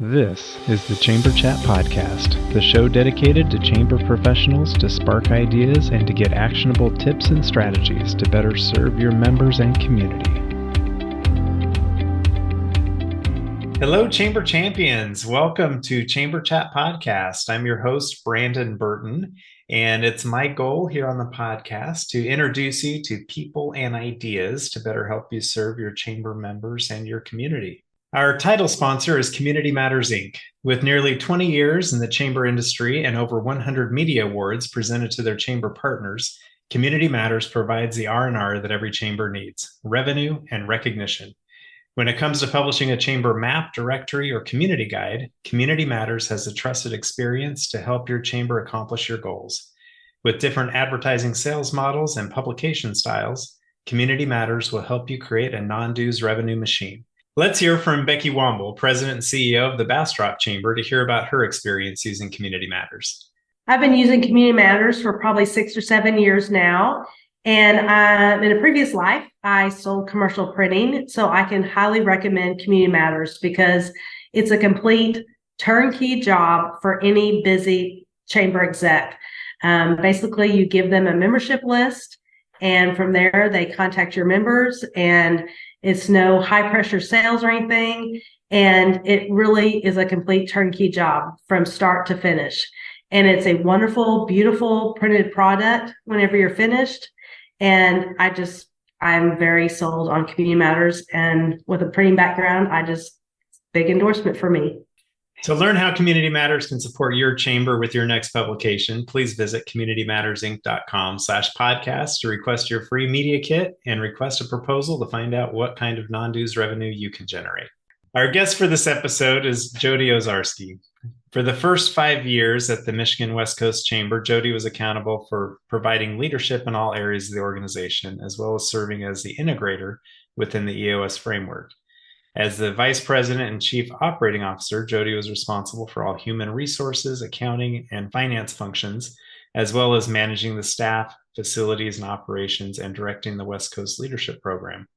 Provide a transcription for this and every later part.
This is the Chamber Chat Podcast, the show dedicated to chamber professionals to spark ideas and to get actionable tips and strategies to better serve your members and community. Hello, Chamber Champions. Welcome to Chamber Chat Podcast. I'm your host, Brandon Burton, and it's my goal here on the podcast to introduce you to people and ideas to better help you serve your chamber members and your community. Our title sponsor is Community Matters, Inc. With nearly 20 years in the chamber industry and over 100 media awards presented to their chamber partners, Community Matters provides the R&R that every chamber needs, revenue and recognition. When it comes to publishing a chamber map, directory, or community guide, Community Matters has the trusted experience to help your chamber accomplish your goals. With different advertising sales models and publication styles, Community Matters will help you create a non-dues revenue machine. Let's hear from Becky Womble, President and CEO of the Bastrop Chamber, to hear about her experience using Community Matters. I've been using Community Matters for probably 6 or 7 years now. And in a previous life, I sold commercial printing. So I can highly recommend Community Matters because it's a complete turnkey job for any busy chamber exec. Basically, you give them a membership list, and from there, they contact your members, and it's no high pressure sales or anything. And it really is a complete turnkey job from start to finish. And it's a wonderful, beautiful printed product whenever you're finished. And I'm very sold on Community Matters. And with a printing background, big endorsement for me. To learn how Community Matters can support your chamber with your next publication, please visit communitymattersinc.com/podcast to request your free media kit and request a proposal to find out what kind of non-dues revenue you can generate. Our guest for this episode is Jodi Owczarski. For the first 5 years at the Michigan West Coast Chamber, Jodi was accountable for providing leadership in all areas of the organization, as well as serving as the integrator within the EOS framework. As the Vice President and Chief Operating Officer, Jodi was responsible for all human resources, accounting, and finance functions, as well as managing the staff, facilities, and operations, and directing the West Coast Leadership Program.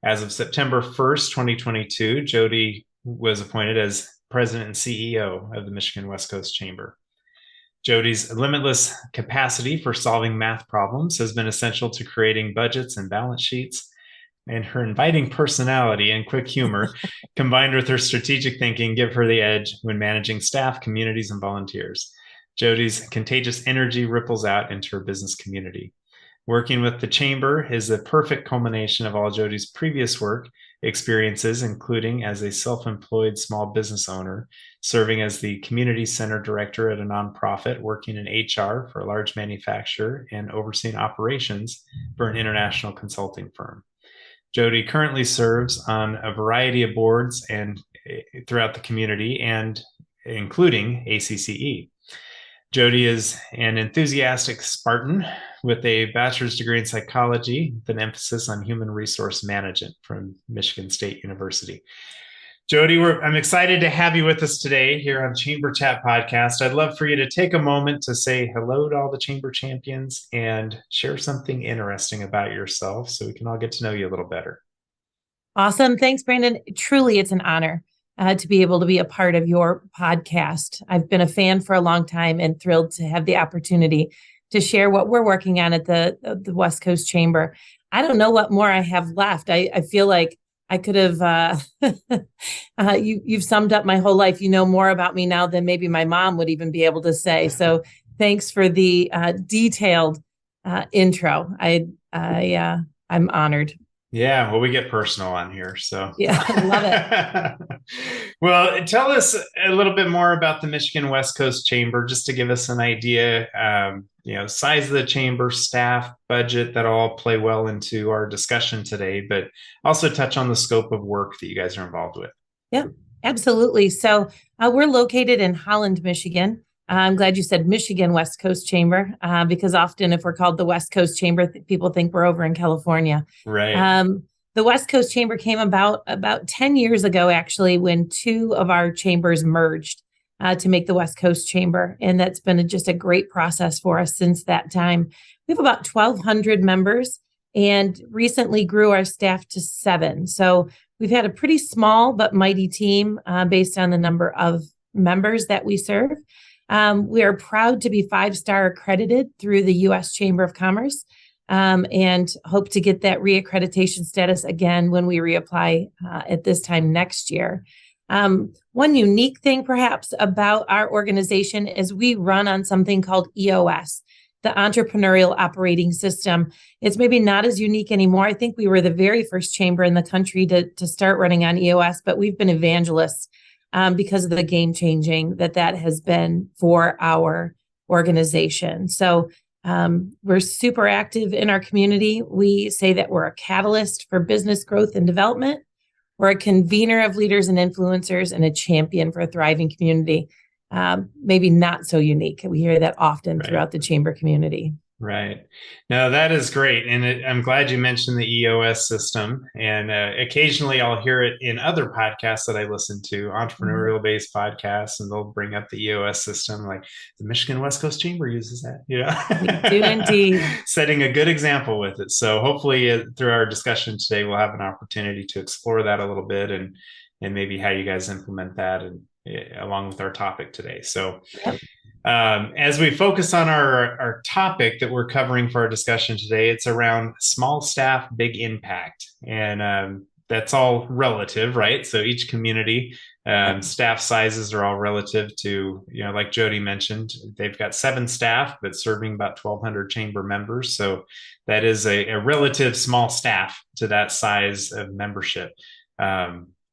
As of September 1st, 2022, Jodi was appointed as President and CEO of the Michigan West Coast Chamber. Jodi's limitless capacity for solving math problems has been essential to creating budgets and balance sheets, and her inviting personality and quick humor, combined with her strategic thinking, give her the edge when managing staff, communities, and volunteers. Jodi's contagious energy ripples out into her business community. Working with the Chamber is the perfect culmination of all Jodi's previous work experiences, including as a self-employed small business owner, serving as the community center director at a nonprofit, working in HR for a large manufacturer, and overseeing operations for an international consulting firm. Jodi currently serves on a variety of boards and throughout the community, and including ACCE. Jodi is an enthusiastic Spartan with a bachelor's degree in psychology with an emphasis on human resource management from Michigan State University. Jodi, I'm excited to have you with us today here on Chamber Chat Podcast. I'd love for you to take a moment to say hello to all the Chamber Champions and share something interesting about yourself so we can all get to know you a little better. Awesome. Thanks, Brandon. Truly, it's an honor to be able to be a part of your podcast. I've been a fan for a long time and thrilled to have the opportunity to share what we're working on at the West Coast Chamber. I don't know what more I have left. I feel like I could have, you've summed up my whole life. You know more about me now than maybe my mom would even be able to say. So thanks for the detailed intro. I'm honored. Yeah, well, we get personal on here, so. Yeah, I love it. Well, tell us a little bit more about the Michigan West Coast Chamber, just to give us an idea, size of the chamber, staff, budget, that all play well into our discussion today, but also touch on the scope of work that you guys are involved with. Yeah, absolutely. So we're located in Holland, Michigan. I'm glad you said Michigan West Coast Chamber, because often if we're called the West Coast Chamber, people think we're over in California. Right. The West Coast Chamber came about 10 years ago, actually, when two of our chambers merged to make the West Coast Chamber. And that's been just a great process for us since that time. We have about 1,200 members and recently grew our staff to 7. So we've had a pretty small but mighty team based on the number of members that we serve. We are proud to be 5-star accredited through the U.S. Chamber of Commerce and hope to get that reaccreditation status again when we reapply at this time next year. One unique thing perhaps about our organization is we run on something called EOS, the Entrepreneurial Operating System. It's maybe not as unique anymore. I think we were the very first chamber in the country to start running on EOS, but we've been evangelists because of the game changing that has been for our organization. So we're super active in our community. We say that we're a catalyst for business growth and development. We're a convener of leaders and influencers and a champion for a thriving community. Maybe not so unique. We hear that often throughout the chamber community. Right. No, that is great. And I'm glad you mentioned the EOS system. And occasionally I'll hear it in other podcasts that I listen to, entrepreneurial based podcasts, and they'll bring up the EOS system. Like the Michigan West Coast Chamber uses that, We do indeed. Setting a good example with it. So hopefully through our discussion today, we'll have an opportunity to explore that a little bit and maybe how you guys implement that and along with our topic today. So as we focus on our topic that we're covering for our discussion today, it's around small staff, big impact. And that's all relative, right? So each community, staff sizes are all relative to, like Jodi mentioned, they've got 7 staff, but serving about 1,200 chamber members. So that is a relative small staff to that size of membership.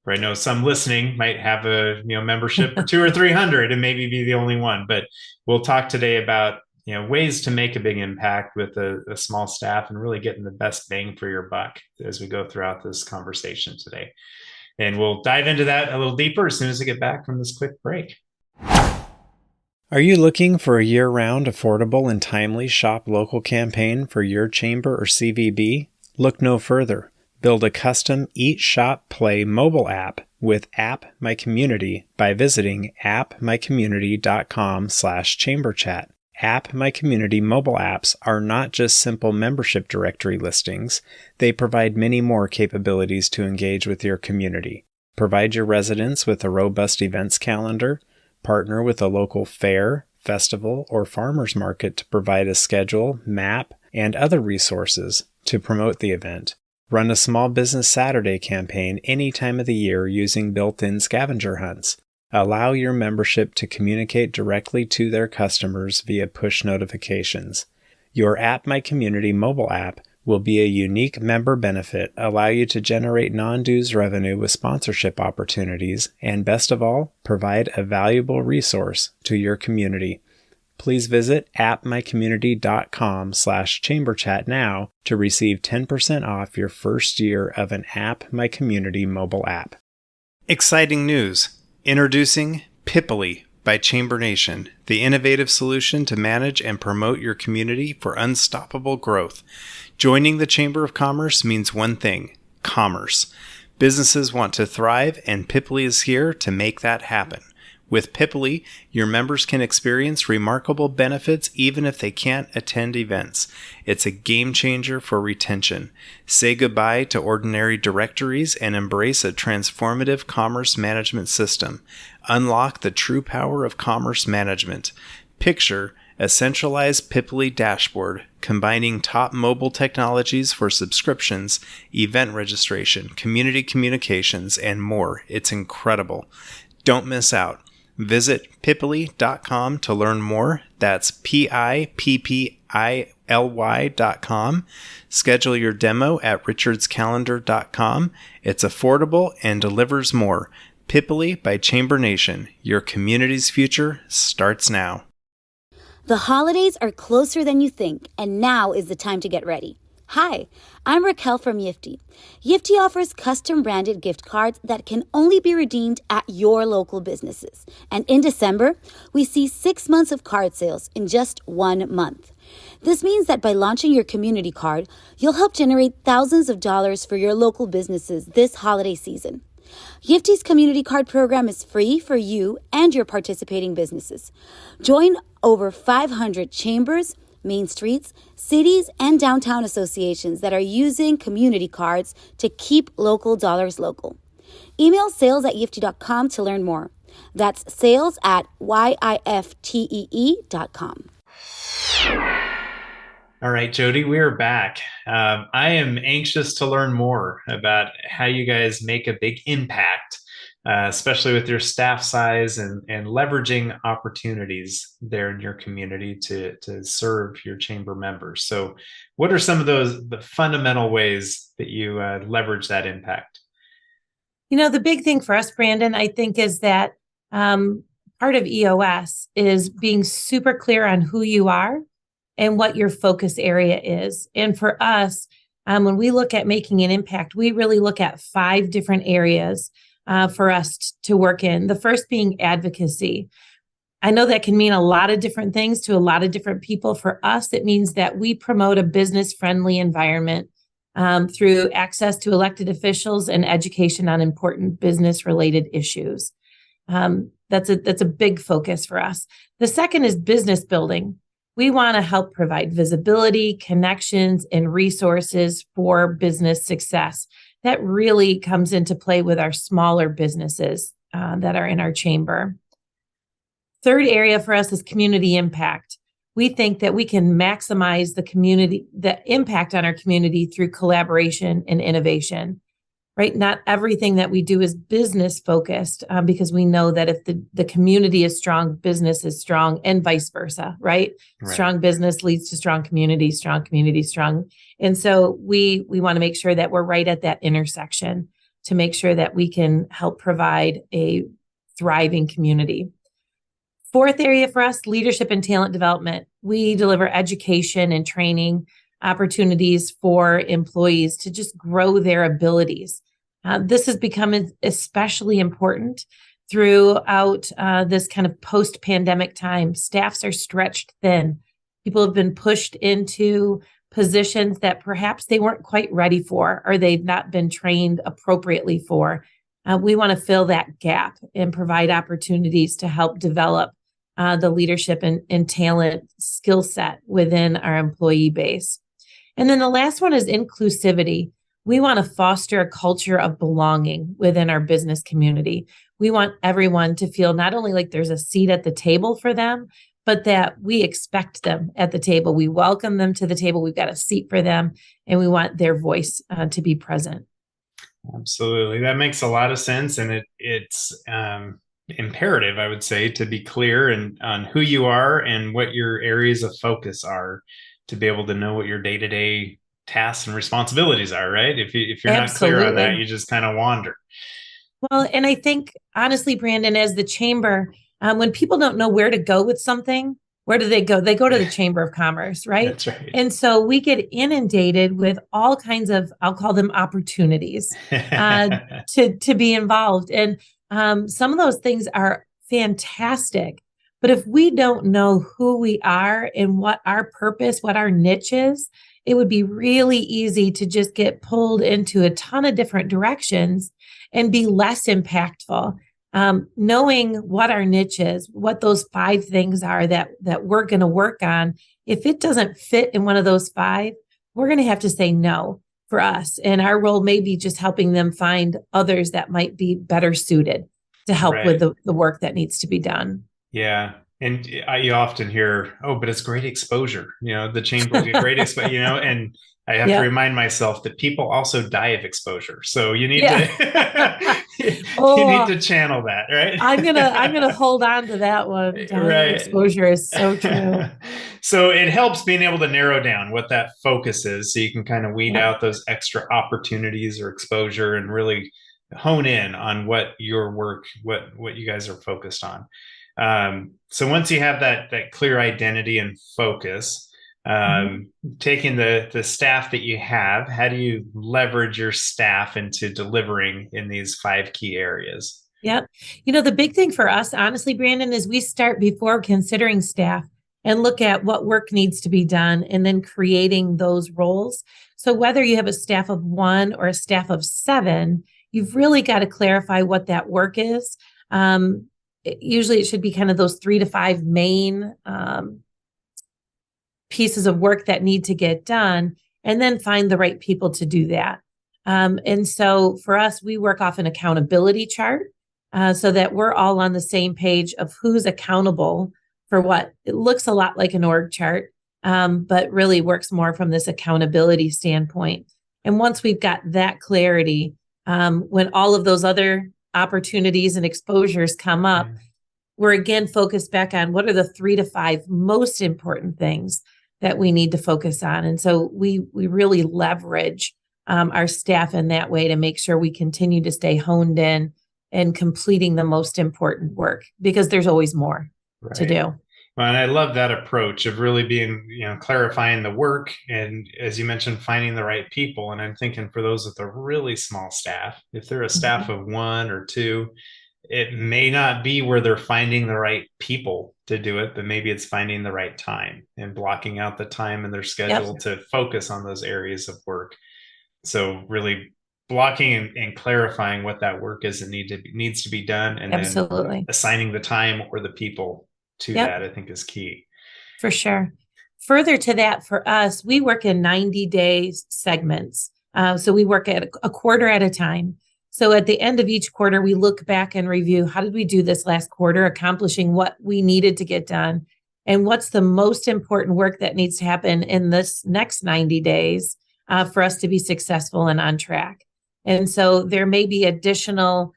I know some listening might have a membership for 200 or 300 and maybe be the only one, but we'll talk today about ways to make a big impact with a small staff and really getting the best bang for your buck as we go throughout this conversation today. And we'll dive into that a little deeper as soon as we get back from this quick break. Are you looking for a year-round, affordable, and timely shop local campaign for your chamber or CVB? Look no further. Build a custom Eat, Shop, Play mobile app with App My Community by visiting appmycommunity.com/chamberchat. App My Community mobile apps are not just simple membership directory listings. They provide many more capabilities to engage with your community. Provide your residents with a robust events calendar. Partner with a local fair, festival, or farmers market to provide a schedule, map, and other resources to promote the event. Run a small business Saturday campaign any time of the year using built-in scavenger hunts. Allow your membership to communicate directly to their customers via push notifications. Your App My Community mobile app will be a unique member benefit, allow you to generate non-dues revenue with sponsorship opportunities, and best of all, provide a valuable resource to your community. Please visit appmycommunity.com/chamberchat now to receive 10% off your first year of an App My Community mobile app. Exciting news! Introducing Pipply by Chamber Nation, the innovative solution to manage and promote your community for unstoppable growth. Joining the Chamber of Commerce means one thing: commerce. Businesses want to thrive, and Pipply is here to make that happen. With Pipply, your members can experience remarkable benefits even if they can't attend events. It's a game changer for retention. Say goodbye to ordinary directories and embrace a transformative commerce management system. Unlock the true power of commerce management. Picture a centralized Pipply dashboard combining top mobile technologies for subscriptions, event registration, community communications, and more. It's incredible. Don't miss out. Visit pipply.com to learn more. That's pippily.com. Schedule your demo at richardscalendar.com. It's affordable and delivers more. Pipply by Chamber Nation. Your community's future starts now. The holidays are closer than you think, and now is the time to get ready. Hi, I'm Raquel from Yiftee. Yiftee offers custom-branded gift cards that can only be redeemed at your local businesses. And in December, we see 6 months of card sales in just 1 month. This means that by launching your community card, you'll help generate thousands of dollars for your local businesses this holiday season. Yiftee's community card program is free for you and your participating businesses. Join over 500 chambers, main streets, cities, and downtown associations that are using community cards to keep local dollars local. Email sales@yiftee.com to learn more. That's sales@yiftee.com. All right, Jodi, we are back. I am anxious to learn more about how you guys make a big impact, especially with your staff size and leveraging opportunities there in your community to serve your chamber members. So what are some of the fundamental ways that you leverage that impact? The big thing for us, Brandon, I think is that part of EOS is being super clear on who you are and what your focus area is. And for us, when we look at making an impact, we really look at 5 different areas for us to work in. The first being advocacy. I know that can mean a lot of different things to a lot of different people. For us, it means that we promote a business-friendly environment through access to elected officials and education on important business-related issues. That's a big focus for us. The second is business building. We want to help provide visibility, connections, and resources for business success. That really comes into play with our smaller businesses that are in our chamber. Third area for us is community impact. We think that we can maximize the impact on our community through collaboration and innovation. Right? Not everything that we do is business focused because we know that if the community is strong, business is strong, and vice versa, right? Strong business leads to strong community, strong. And so we want to make sure that we're right at that intersection to make sure that we can help provide a thriving community. Fourth area for us, leadership and talent development. We deliver education and training opportunities for employees to just grow their abilities. This has become especially important throughout this kind of post-pandemic time. Staffs are stretched thin. People have been pushed into positions that perhaps they weren't quite ready for, or they've not been trained appropriately for. We want to fill that gap and provide opportunities to help develop the leadership and talent skill set within our employee base. And then the last one is inclusivity. We want to foster a culture of belonging within our business community. We want everyone to feel not only like there's a seat at the table for them, but that we expect them at the table. We welcome them to the table. We've got a seat for them, and we want their voice to be present. Absolutely. That makes a lot of sense. And it's imperative, I would say, to be clear on who you are and what your areas of focus are, to be able to know what your day-to-day tasks and responsibilities are, right? If you're not clear on that, you just kind of wander. Well, and I think, honestly, Brandon, as the chamber, when people don't know where to go with something, where do they go? They go to the Chamber of Commerce, right? That's right. And so we get inundated with all kinds of, I'll call them opportunities to be involved. And some of those things are fantastic. But if we don't know who we are and what our purpose, what our niche is, it would be really easy to just get pulled into a ton of different directions and be less impactful. Knowing what our niche is, what those 5 things are that we're going to work on, if it doesn't fit in one of those 5, we're going to have to say no for us. And our role may be just helping them find others that might be better suited to help with the work that needs to be done. Yeah. And you often hear, oh, but it's great exposure. The chamber will get great exposure, and I have to remind myself that people also die of exposure. So you need to you need to channel that, right? I'm gonna hold on to that one. Right. Exposure is so true. So it helps being able to narrow down what that focus is, so you can kind of weed out those extra opportunities or exposure and really hone in on what your work, what you guys are focused on. So once you have that clear identity and focus, taking the staff that you have, how do you leverage your staff into delivering in these 5 key areas? Yep. The big thing for us, honestly, Brandon, is we start before considering staff and look at what work needs to be done and then creating those roles. So whether you have a staff of 1 or a staff of 7, you've really got to clarify what that work is. Usually it should be kind of those 3 to 5 main pieces of work that need to get done, and then find the right people to do that. And so for us, we work off an accountability chart so that we're all on the same page of who's accountable for what. It looks a lot like an org chart, but really works more from this accountability standpoint. And once we've got that clarity, when all of those other opportunities and exposures come up, we're again focused back on what are the 3 to 5 most important things that we need to focus on. And so we really leverage our staff in that way to make sure we continue to stay honed in and completing the most important work, because there's always more to do. Well, and I love that approach of really being, clarifying the work. And as you mentioned, finding the right people. And I'm thinking for those with a really small staff, if they're a staff of 1 or 2, it may not be where they're finding the right people to do it, but maybe it's finding the right time and blocking out the time in their schedule to focus on those areas of work. So really blocking and clarifying what that work is that needs to be done, and then assigning the time or the people to that, I think, is key. For sure. Further to that, for us, we work in 90-day segments. So we work at a quarter at a time. So at the end of each quarter, we look back and review, how did we do this last quarter, accomplishing what we needed to get done? And what's the most important work that needs to happen in this next 90 days for us to be successful and on track? And so there may be additional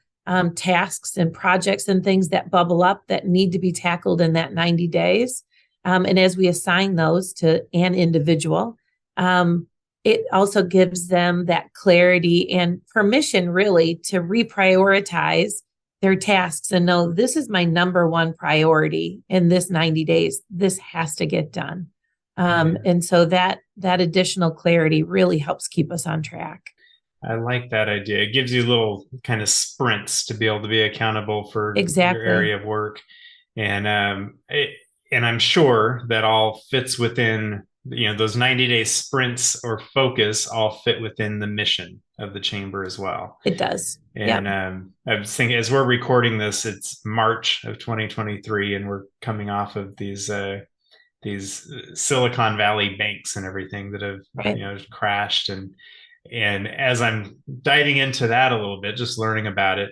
tasks and projects and things that bubble up that need to be tackled in that 90 days. And as we assign those to an individual, it also gives them that clarity and permission really to reprioritize their tasks and know, this is my number one priority in this 90 days. This has to get done. And so that additional clarity really helps keep us on track. I like that idea. It gives you little kind of sprints to be able to be accountable for your area of work. And I'm sure that all fits within, those 90-day sprints or focus all fit within the mission of the chamber as well. It does. And I was thinking, as we're recording this, it's March of 2023, and we're coming off of these Silicon Valley banks and everything that have crashed. And as I'm diving into that a little bit, just learning about it,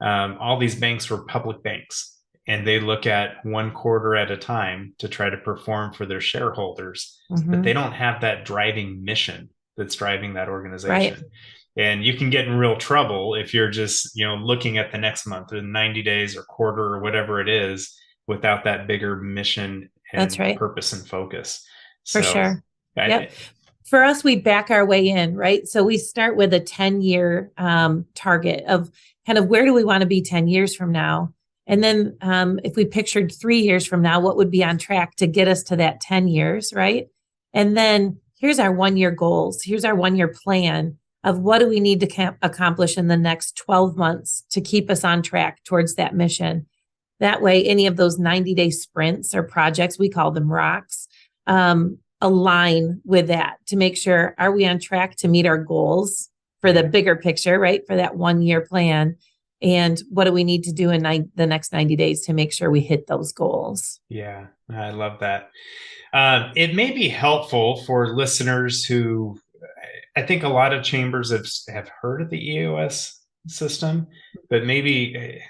all these banks were public banks, and they look at 1 quarter at a time to try to perform for their shareholders, but they don't have that driving mission that's driving that organization. And you can get in real trouble if you're just, looking at the next month or 90 days or quarter or whatever it is without that bigger mission and purpose and focus. For sure. For us, we back our way in, right? So we start with a 10-year target of kind of where do we want to be 10 years from now? And then if we pictured 3 years from now, what would be on track to get us to that 10 years, right? And then here's our 1-year goals. Here's our 1-year plan of what do we need to accomplish in the next 12 months to keep us on track towards that mission. That way, any of those 90-day sprints or projects, we call them rocks, align with that to make sure, are we on track to meet our goals for the bigger picture, right? For that 1-year plan. And what do we need to do in the next 90 days to make sure we hit those goals? Yeah, I love that. It may be helpful for listeners who, I think a lot of chambers have heard of the EOS system, but maybe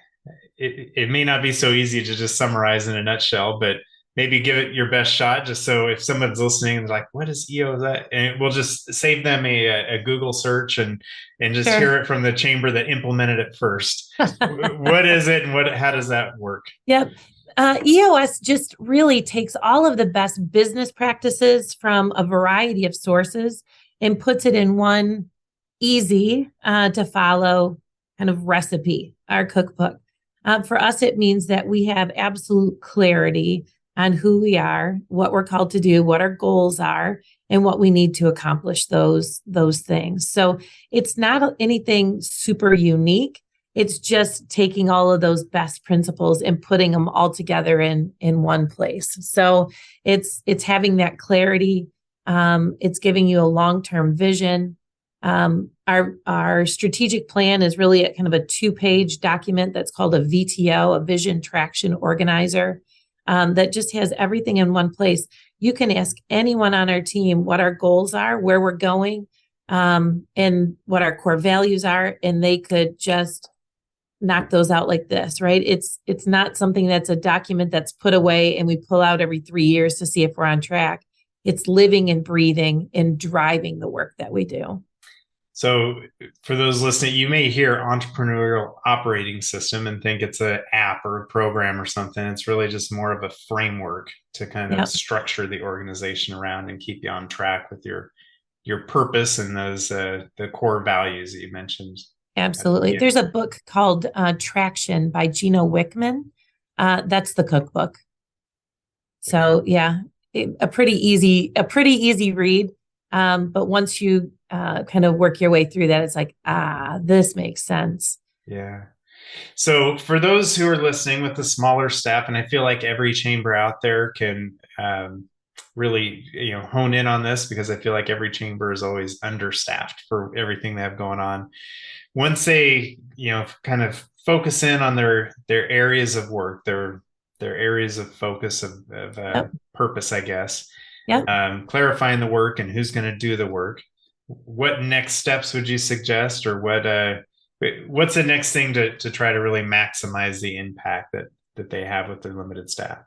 it may not be so easy to just summarize in a nutshell, but maybe give it your best shot, just so if someone's listening and like, what is EOS? And we'll just save them a Google search and just hear it from the chamber that implemented it first. What is it, and how does that work? Yep. EOS just really takes all of the best business practices from a variety of sources and puts it in one easy to follow kind of recipe, our cookbook. For us, it means that we have absolute clarity on who we are, what we're called to do, what our goals are, and what we need to accomplish those things. So it's not anything super unique. It's just taking all of those best principles and putting them all together in one place. So it's having that clarity. It's giving you a long-term vision. Our strategic plan is really a kind of a 2-page document that's called a VTO, a Vision Traction Organizer. That just has everything in one place. You can ask anyone on our team what our goals are, where we're going, and what our core values are, and they could just knock those out like this, right? It's not something that's a document that's put away and we pull out every 3 years to see if we're on track. It's living and breathing and driving the work that we do. So for those listening, you may hear entrepreneurial operating system and think it's an app or a program or something. It's really just more of a framework to kind of structure the organization around and keep you on track with your purpose and those the core values that you mentioned. Absolutely. There's a book called Traction by Gino Wickman. That's the cookbook. So a pretty easy read. But once you kind of work your way through that, it's like, this makes sense. Yeah. So for those who are listening with the smaller staff, and I feel like every chamber out there can really, hone in on this, because I feel like every chamber is always understaffed for everything they have going on. Once they, kind of focus in on their areas of work, their areas of focus of purpose, I guess. Clarifying the work and who's going to do the work. What next steps would you suggest, or what's the next thing to try to really maximize the impact that they have with their limited staff?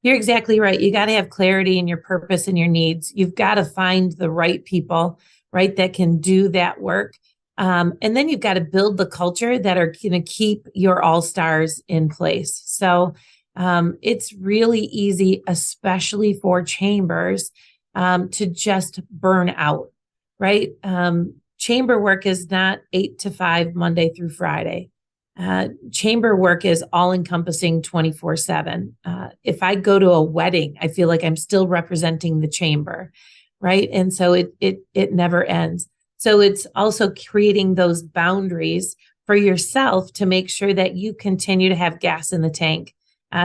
You're exactly right. You got to have clarity in your purpose and your needs. You've got to find the right people, right, that can do that work. And then you've got to build the culture that are going to keep your all-stars in place. So it's really easy, especially for chambers, to just burn out, right? Chamber work is not 8 to 5 Monday through Friday. Chamber work is all encompassing 24/7. If I go to a wedding, I feel like I'm still representing the chamber, right? And so it never ends. So it's also creating those boundaries for yourself to make sure that you continue to have gas in the tank,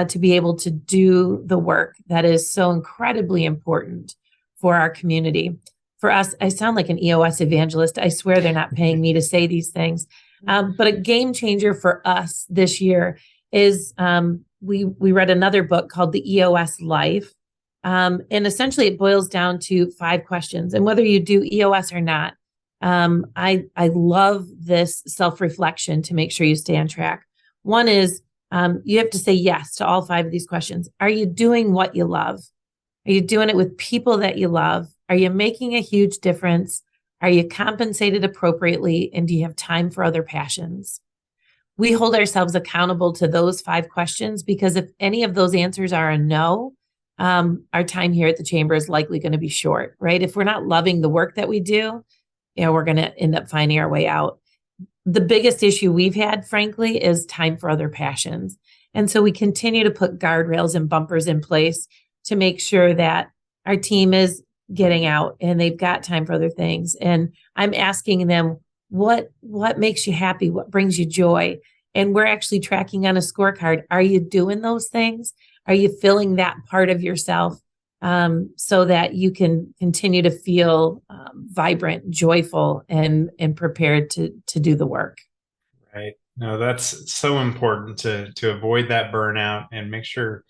to be able to do the work that is so incredibly important for our community. For us, I sound like an EOS evangelist. I swear they're not paying me to say these things. But a game changer for us this year is we read another book called The EOS Life. And essentially it boils down to 5 questions. And whether you do EOS or not, I love this self-reflection to make sure you stay on track. One is you have to say yes to all 5 of these questions. Are you doing what you love? Are you doing it with people that you love? Are you making a huge difference? Are you compensated appropriately? And do you have time for other passions? We hold ourselves accountable to those 5 questions, because if any of those answers are a no, our time here at the chamber is likely going to be short, right? If we're not loving the work that we do, we're going to end up finding our way out. The biggest issue we've had, frankly, is time for other passions. And so we continue to put guardrails and bumpers in place to make sure that our team is getting out and they've got time for other things. And I'm asking them, what makes you happy? What brings you joy? And we're actually tracking on a scorecard. Are you doing those things? Are you filling that part of yourself, so that you can continue to feel vibrant, joyful, and prepared to do the work? Right. No, that's so important to avoid that burnout and make sure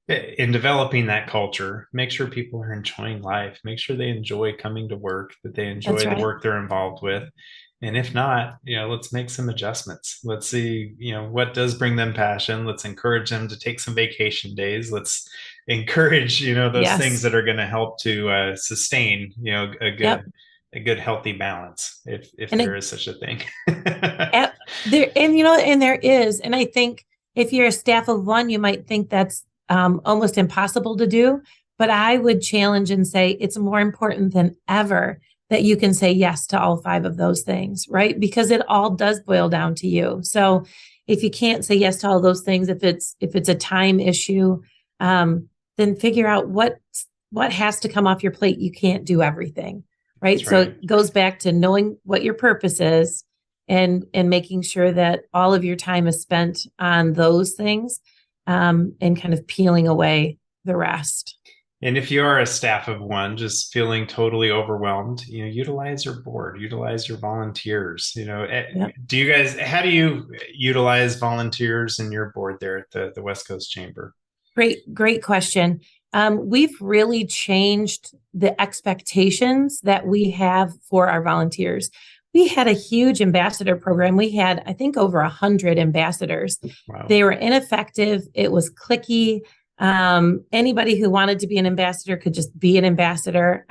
in developing that culture, make sure people are enjoying life, make sure they enjoy coming to work, that they enjoy the work they're involved with. And if not, let's make some adjustments. Let's see, what does bring them passion. Let's encourage them to take some vacation days. Let's encourage, those things that are going to help to sustain, a good healthy balance, if there is such a thing. There is. And I think if you're a staff of 1, you might think that's almost impossible to do, but I would challenge and say it's more important than ever that you can say yes to all 5 of those things, right? Because it all does boil down to you. So if you can't say yes to all those things, if it's a time issue, then figure out what has to come off your plate. You can't do everything, right? So it goes back to knowing what your purpose is and making sure that all of your time is spent on those things, and kind of peeling away the rest. And if you are a staff of 1, just feeling totally overwhelmed, utilize your board, utilize your volunteers. Do you guys, how do you utilize volunteers in your board there at the West Coast Chamber? Great question. we've really changed the expectations that we have for our volunteers. We had a huge ambassador program. We had, I think, over 100 ambassadors. Wow. They were ineffective. It was cliquey. Anybody who wanted to be an ambassador could just be an ambassador.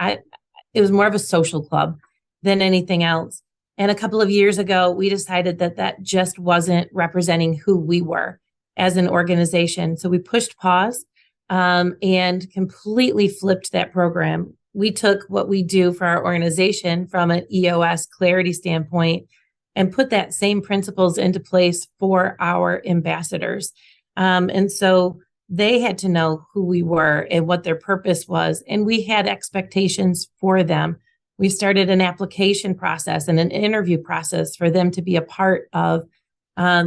It was more of a social club than anything else. And a couple of years ago, we decided that just wasn't representing who we were as an organization. So we pushed pause and completely flipped that program. We took what we do for our organization from an EOS clarity standpoint and put that same principles into place for our ambassadors. And so they had to know who we were and what their purpose was. And we had expectations for them. We started an application process and an interview process for them to be a part of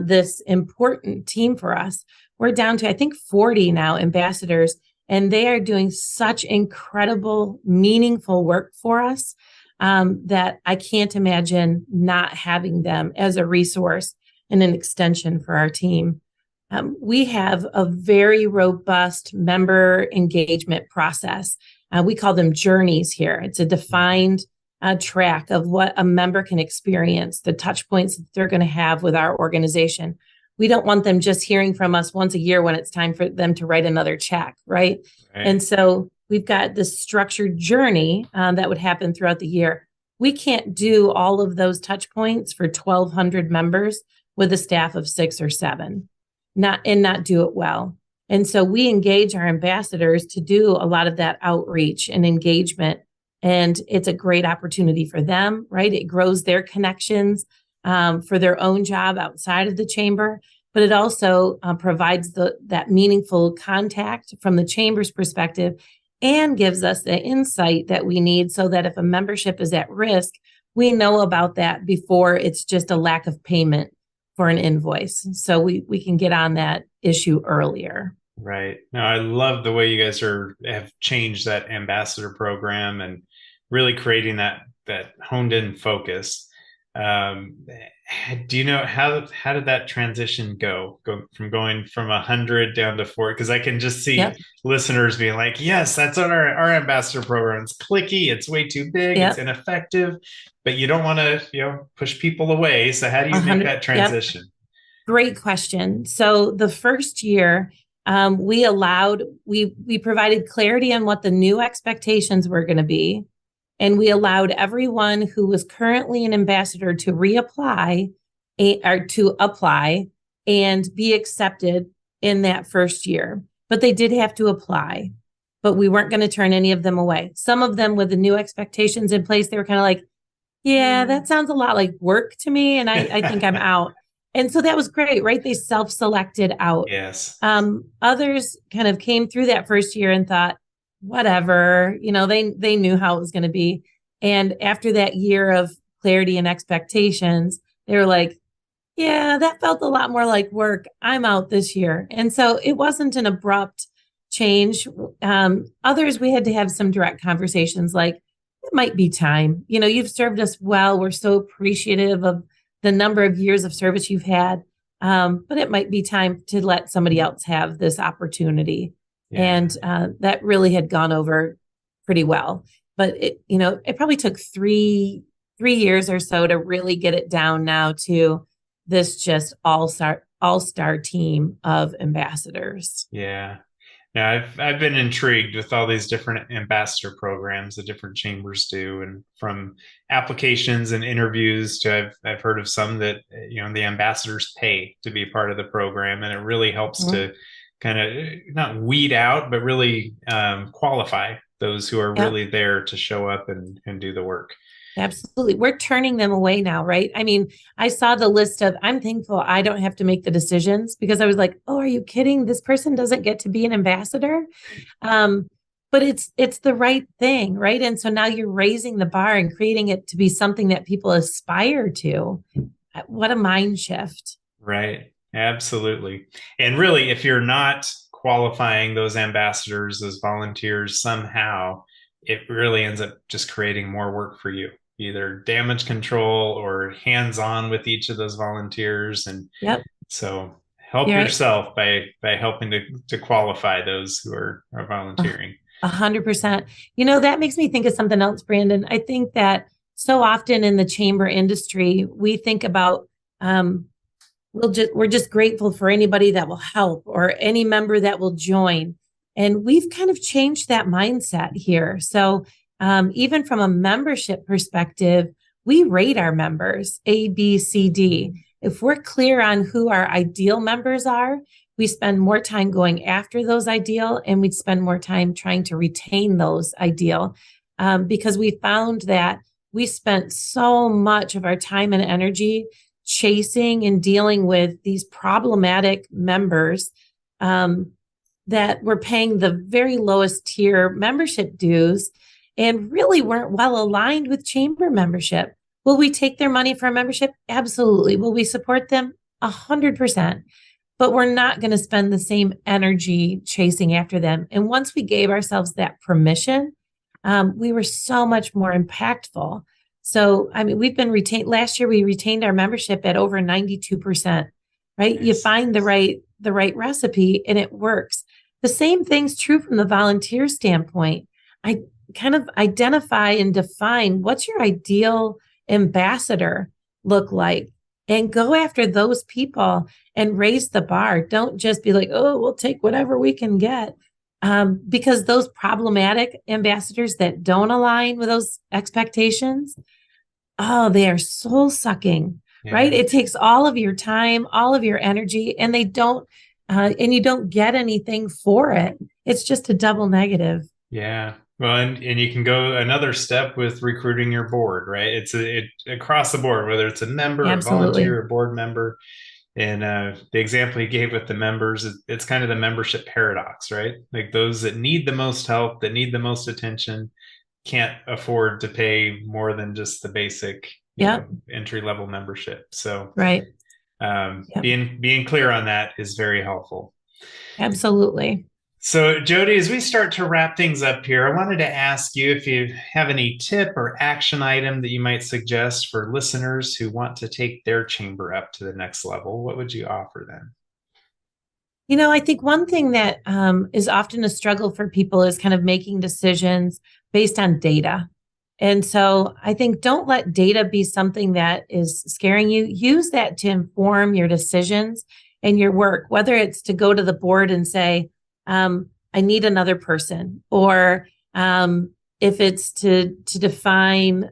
this important team for us. We're down to, I think, 40 now ambassadors, and they are doing such incredible, meaningful work for us that I can't imagine not having them as a resource and an extension for our team. We have a very robust member engagement process. We call them journeys here. It's a defined track of what a member can experience, the touch points that they're going to have with our organization. We don't want them just hearing from us once a year when it's time for them to write another check, right? And so we've got this structured journey that would happen throughout the year. We can't do all of those touch points for 1,200 members with a staff of 6 or 7, not do it well. And so we engage our ambassadors to do a lot of that outreach and engagement. And it's a great opportunity for them, right? It grows their connections for their own job outside of the chamber, but it also provides that meaningful contact from the chamber's perspective and gives us the insight that we need so that if a membership is at risk, we know about that before it's just a lack of payment for an invoice. So we can get on that issue earlier. Right. No, I love the way you guys have changed that ambassador program and really creating that honed in focus. Do you know how did that transition go from going from 100 down to 4? Because I can just see listeners being like, yes, that's on our ambassador program. It's cliquey, it's way too big, it's ineffective, but you don't want to push people away. So how do you make that transition? Great question. So the first year, we provided clarity on what the new expectations were going to be. And we allowed everyone who was currently an ambassador to reapply or to apply and be accepted in that first year. But they did have to apply, but we weren't going to turn any of them away. Some of them with the new expectations in place, they were kind of like, yeah, that sounds a lot like work to me. And I think I'm out. And so that was great, right? They self-selected out. Yes. Others kind of came through that first year and thought, whatever, they knew how it was going to be. And after that year of clarity and expectations, they were like, yeah, that felt a lot more like work. I'm out this year. And so it wasn't an abrupt change. Others, we had to have some direct conversations like, it might be time. You've served us well. We're so appreciative of the number of years of service you've had. But it might be time to let somebody else have this opportunity. Yeah. And that really had gone over pretty well. But it probably took three years or so to really get it down now to this just all-star team of ambassadors. Yeah. Now I've been intrigued with all these different ambassador programs that different chambers do, and from applications and interviews to I've heard of some that the ambassadors pay to be part of the program, and it really helps to kind of not weed out, but really qualify those who are really there to show up and do the work. Absolutely. We're turning them away now, right? I mean, I saw the list I'm thankful I don't have to make the decisions, because I was like, oh, are you kidding? This person doesn't get to be an ambassador. But it's the right thing, right? And so now you're raising the bar and creating it to be something that people aspire to. What a mind shift. Right. Absolutely. And really, if you're not qualifying those ambassadors as volunteers somehow, it really ends up just creating more work for you, either damage control or hands-on with each of those volunteers. And so help You're right. yourself by helping to qualify those who are volunteering. 100%. That makes me think of something else, Brandon. I think that so often in the chamber industry, we think about we're just grateful for anybody that will help or any member that will join. And we've kind of changed that mindset here. So even from a membership perspective, we rate our members A, B, C, D. If we're clear on who our ideal members are, we spend more time going after those ideal, and we'd spend more time trying to retain those ideal, because we found that we spent so much of our time and energy chasing and dealing with these problematic members that were paying the very lowest tier membership dues and really weren't well aligned with chamber membership. Will we take their money for a membership? Absolutely. Will we support them? 100%. But we're not going to spend the same energy chasing after them. And once we gave ourselves that permission, we were so much more impactful. So, we've been retained. Last year, we retained our membership at over 92%, right? Nice. You find the right recipe and it works. The same thing's true from the volunteer standpoint. I kind of identify and define what's your ideal ambassador look like, and go after those people and raise the bar. Don't just be like, oh, we'll take whatever we can get. Because those problematic ambassadors that don't align with those expectations, they are soul sucking, right? It takes all of your time, all of your energy, and they don't, and you don't get anything for it. It's just a double negative. Yeah. Well, and you can go another step with recruiting your board, right? It's across the board, whether it's a member, Absolutely. a volunteer, a board member. And the example you gave with the members, it's kind of the membership paradox, right? Like those that need the most help, that need the most attention, can't afford to pay more than just the basic entry level membership. So right. Being clear on that is very helpful. Absolutely. So, Jodi, as we start to wrap things up here, I wanted to ask you if you have any tip or action item that you might suggest for listeners who want to take their chamber up to the next level. What would you offer them? I think one thing that is often a struggle for people is kind of making decisions based on data. And so I think don't let data be something that is scaring you. Use that to inform your decisions and your work, whether it's to go to the board and say, I need another person, or if it's to define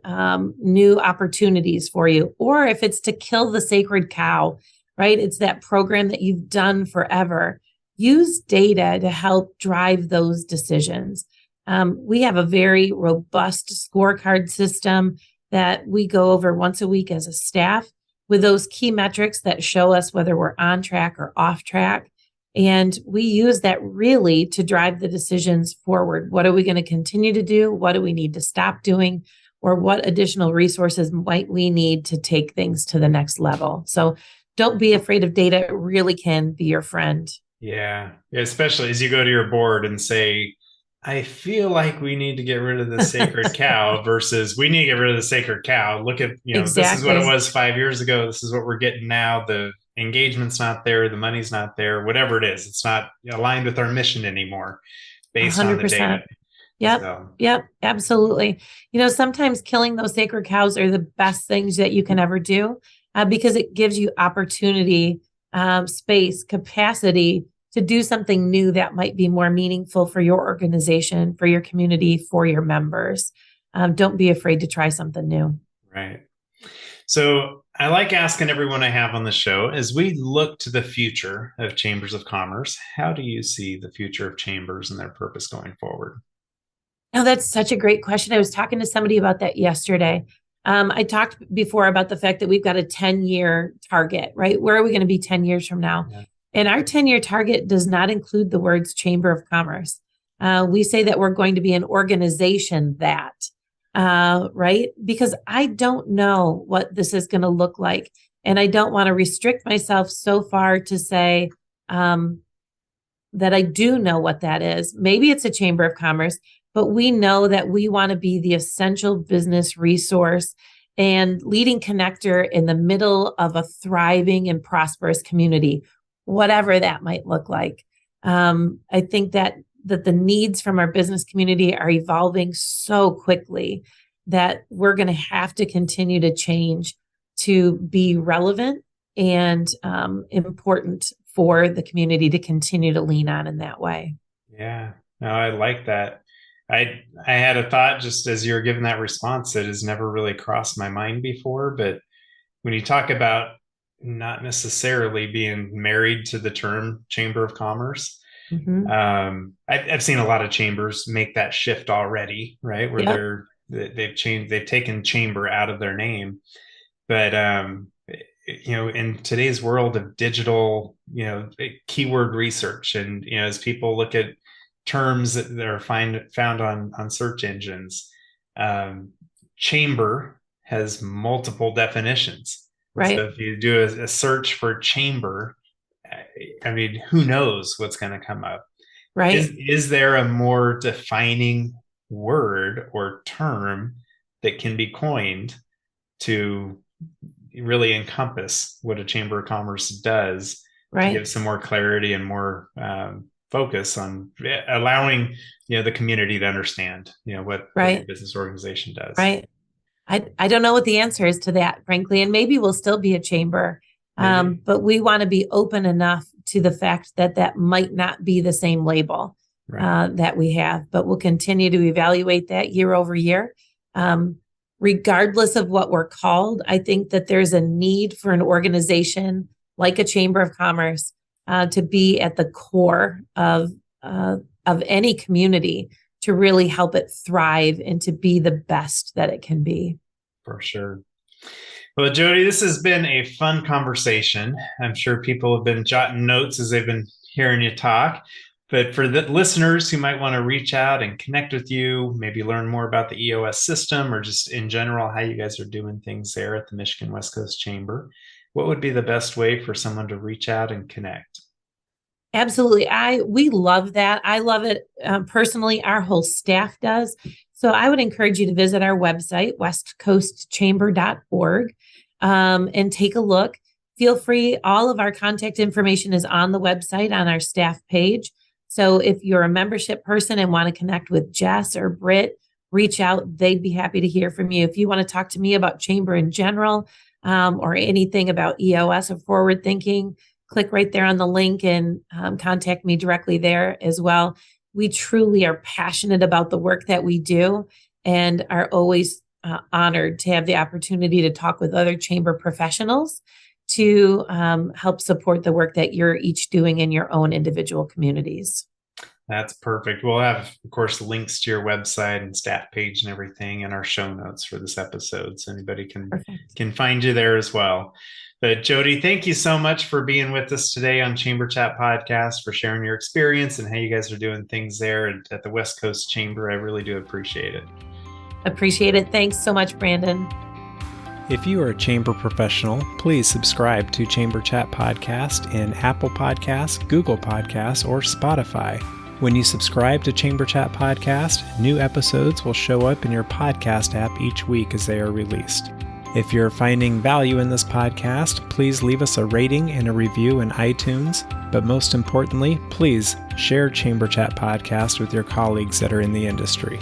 new opportunities for you, or if it's to kill the sacred cow, right? It's that program that you've done forever. Use data to help drive those decisions. We have a very robust scorecard system that we go over once a week as a staff with those key metrics that show us whether we're on track or off track. And we use that really to drive the decisions forward. What are we going to continue to do? What do we need to stop doing? Or what additional resources might we need to take things to the next level? So don't be afraid of data. It really can be your friend. Yeah, especially as you go to your board and say, I feel like we need to get rid of the sacred cow versus we need to get rid of the sacred cow. Look at, Exactly. This is what it was 5 years ago. This is what we're getting now. The engagement's not there. The money's not there. Whatever it is, it's not aligned with our mission anymore based 100%. On the data. Yep, absolutely. Sometimes killing those sacred cows are the best things that you can ever do because it gives you opportunity, space, capacity to do something new that might be more meaningful for your organization, for your community, for your members. Don't be afraid to try something new. Right. So I like asking everyone I have on the show, as we look to the future of chambers of commerce, how do you see the future of chambers and their purpose going forward? Oh, that's such a great question. I was talking to somebody about that yesterday. I talked before about the fact that we've got a 10-year target, right? Where are we going to be 10 years from now? Yeah. And our 10-year target does not include the words Chamber of Commerce. We say that we're going to be an organization that, right? Because I don't know what this is going to look like. And I don't want to restrict myself so far to say that I do know what that is. Maybe it's a Chamber of Commerce, but we know that we want to be the essential business resource and leading connector in the middle of a thriving and prosperous community. whatever that might look like. I think that the needs from our business community are evolving so quickly that we're going to have to continue to change to be relevant and important for the community to continue to lean on in that way. Yeah, no, I like that. I had a thought just as you were giving that response that has never really crossed my mind before. But when you talk about not necessarily being married to the term Chamber of Commerce, I've seen a lot of chambers make that shift already, right? Where they've taken chamber out of their name. But in today's world of digital, keyword research, and as people look at terms that are found on search engines, chamber has multiple definitions. Right. So if you do a search for chamber, I mean, who knows what's going to come up? Right. Is there a more defining word or term that can be coined to really encompass what a chamber of commerce does, to give some more clarity and more focus on allowing the community to understand what the business organization does? Right. I don't know what the answer is to that, frankly, and maybe we'll still be a chamber, but we want to be open enough to the fact that might not be the same label that we have, but we'll continue to evaluate that year over year. Regardless of what we're called, I think that there's a need for an organization like a Chamber of Commerce to be at the core of any community, to really help it thrive and to be the best that it can be. For sure. Well, Jodi, this has been a fun conversation. I'm sure people have been jotting notes as they've been hearing you talk. But for the listeners who might want to reach out and connect with you, maybe learn more about the EOS system, or just in general how you guys are doing things there at the Michigan West Coast Chamber, what would be the best way for someone to reach out and connect? Absolutely. We love that. I love it personally. Our whole staff does. So I would encourage you to visit our website, westcoastchamber.org, and take a look. Feel free. All of our contact information is on the website on our staff page. So if you're a membership person and want to connect with Jess or Britt, reach out. They'd be happy to hear from you. If you want to talk to me about chamber in general, or anything about EOS or forward thinking, click right there on the link and contact me directly there as well. We truly are passionate about the work that we do and are always honored to have the opportunity to talk with other chamber professionals to help support the work that you're each doing in your own individual communities. That's perfect. We'll have, of course, links to your website and staff page and everything in our show notes for this episode, so anybody can find you there as well. But Jodi, thank you so much for being with us today on Chamber Chat Podcast, for sharing your experience and how you guys are doing things there at the West Coast Chamber. I really do appreciate it. Appreciate it. Thanks so much, Brandon. If you are a chamber professional, please subscribe to Chamber Chat Podcast in Apple Podcasts, Google Podcasts, or Spotify. When you subscribe to Chamber Chat Podcast, new episodes will show up in your podcast app each week as they are released. If you're finding value in this podcast, please leave us a rating and a review in iTunes. But most importantly, please share Chamber Chat Podcast with your colleagues that are in the industry.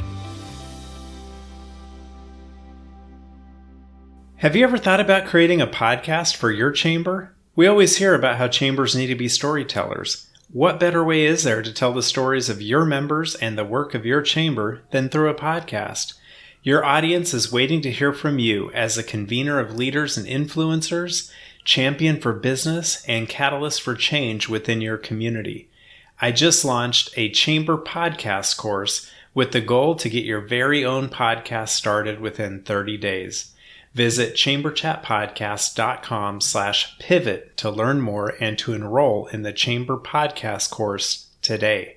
Have you ever thought about creating a podcast for your chamber? We always hear about how chambers need to be storytellers. What better way is there to tell the stories of your members and the work of your chamber than through a podcast? Your audience is waiting to hear from you as a convener of leaders and influencers, champion for business, and catalyst for change within your community. I just launched a chamber podcast course with the goal to get your very own podcast started within 30 days. Visit chamberchatpodcast.com/pivot to learn more and to enroll in the Chamber Podcast course today.